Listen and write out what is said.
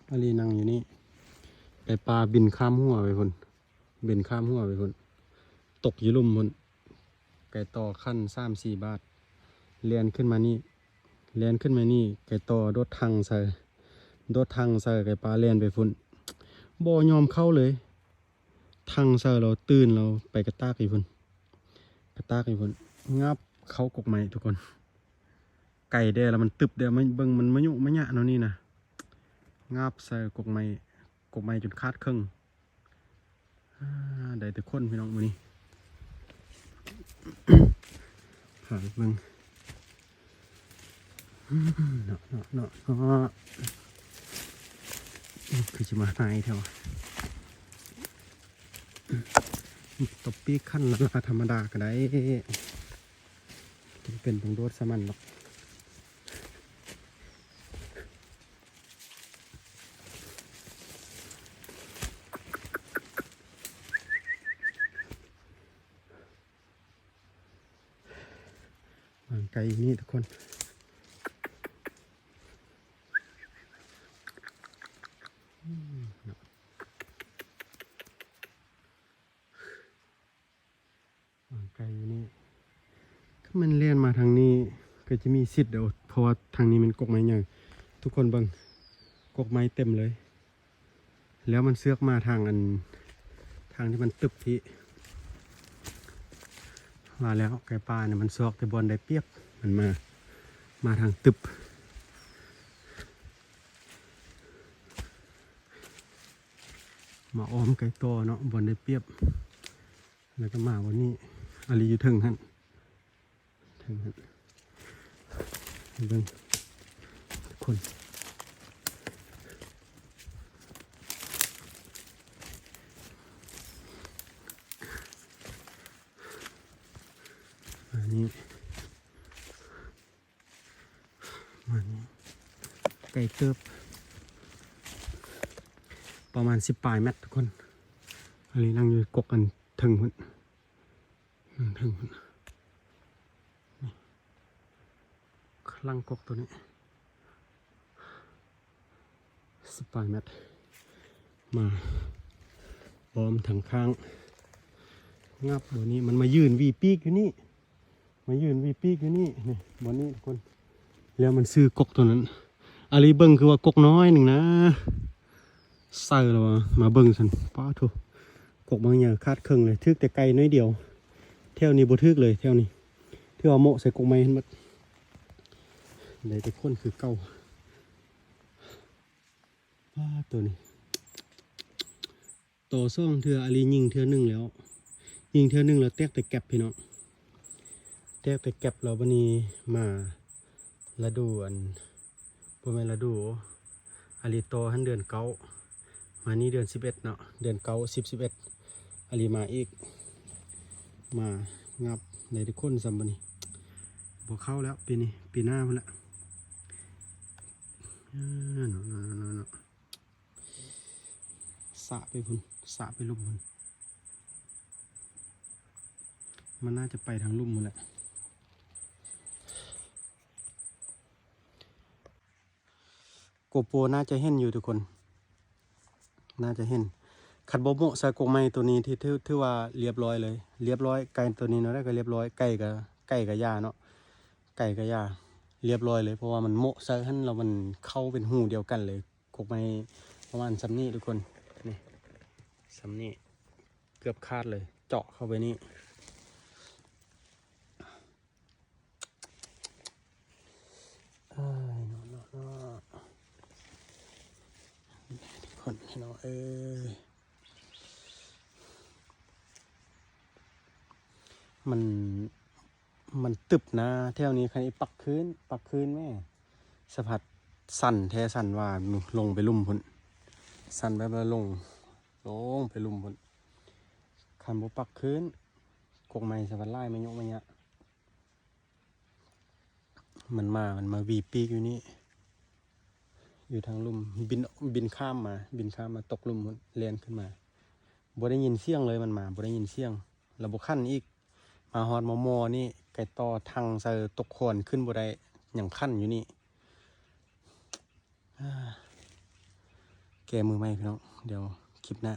อาลีนั่งอยู่นี่ไก่ปลาบินข้ามหัวไปคนบินข้ามหัวไปคนตกอยู่ลุ่มคนไก่ต่อขั้น3-4 บาทเลียนขึ้นมานี่เลียนขึ้นมานี่ไก่ต่อโดดทางใส่ไก่ปลาเลียนไปพุ่นบ่ยอมเข้าเลยทางใส่เราตื่นเราไปกระตากอีพุ่นงับเข้ากกไม้ทุกคนไก่เด้แล้วมันตึบเด้มันเบิ่งมันมะยุมะยะเนาะนี่นะงับใส่กกไม้จนขาดครึ่งได้แต่คนพี่น้องมื้อนี้ หาเบิ่งเนาะคือจะมาหายแถวตบปีกขั้นละธรรมดาก็ได้เป็นตรงโดดสมันหรอกไก่นี่ทุกคนไก่นี่ถ้ามันเลี้ยนมาทางนี้ก็จะมีสิทธิ์เดี๋ยวเพราะว่าทางนี้มันกกไม้ใหญ่ทุกคนเบิ่งกกไม้เต็มเลยแล้วมันเสือกมาทางที่มันตึบที่มาแล้วไก่ปลาเนี่ยมันซอกแต่บอลได้เปรียบมันมาทางตึบมาอ้อมไก่ต่อเนาะบอลได้เปรียบแล้วก็มาวันนี้อาลีอยู่ถึงหันเบิ่งทุกคนอันนี้ไก่เติบประมาณ10 ปลายเมตรทุกคนอันนี้นั่งอยู่กกกันถึงพุ่นคลั่งกกตัวนี้10 ปลายเมตรมาพร้อมถังข้างงับตัวนี้มันมายืนวีปีกอยู่นี่นี่บนนี้ทุกคนแล้วมันซื้อกกตัวนั้นอาลีเบิ้งคือว่ากกน้อยหนึ่งนะใส่แล้วมาเบิ้งสันป้าโถกกบางอย่างคาดเครื่องเลยทึกแต่ไกลน้อยเดียวเท่านี้บ่ทึกเลยเท่านี้ที่เอาโมใส่กกไม้ให้หมดได้แต่คนคือเก่าป้าตัวนี้ต่อซ่องเทืออาลียิงเทือหนึ่งแล้วแตกแต่แก็บพี่น้องแตกแต่แก็บเราวันนี้มาละดูบ่แม่นละดูอาลีโตหันเดือนเก้ามานี่เดือน11เนาะเดือนเก้า11อาลีมาอีกมางับในทุกคนซ้ำบัดนี้บ่เข้าแล้วปีนี้ปีหน้าพุ่นละเนาะสะไปลุ่มพุ่นมันน่าจะไปทางลุ่มพุ่นแหละโกโปรน่าจะเห็นอยู่ทุกคนน่าจะเห็นขัดโบโมใส่กรงไม้ตัวนี้ที่ถือว่าเรียบร้อยเลยเรียบร้อยไก่ตัวนี้เนาะได้ก็เรียบร้อยไก่กับหญ้าเนาะไก่กับหญ้าเรียบร้อยเลยเพราะว่ามันโมใส่หั่นแล้วมันเข้าเป็นหูเดียวกันเลยกรงไม้ประมาณซ้ำนี้ทุกคนนี่ซ้ำนี้เกือบขาดเลยเจาะเข้าไปนี่คนพี่น้องมันตึบนะเท่านี้ใครปักคืนแม่สะพัดสั่นแท้สั่นว่าลงไปลุ่มพุ่นสั่นไปลงไปลุ่มพุ่นคันบุปักคืนกกไม้สะพัดไล่ไม่ยกไม่ยะมันมาวีปีกอยู่นี่อยู่ทางลุ่มบินข้ามมาตกลุ่มเลียนขึ้นมาบ่ได้ยินเสียงเลยมันมาบ่ได้ยินเสียงระบบขั้นอีกมาฮอดมอนี่ไก่ต่อทางใส่ตกโคนขึ้นบ่ได้อย่างขั้นอยู่นี่ แก้มือใหม่พี่น้องเดี๋ยวคลิปหน้า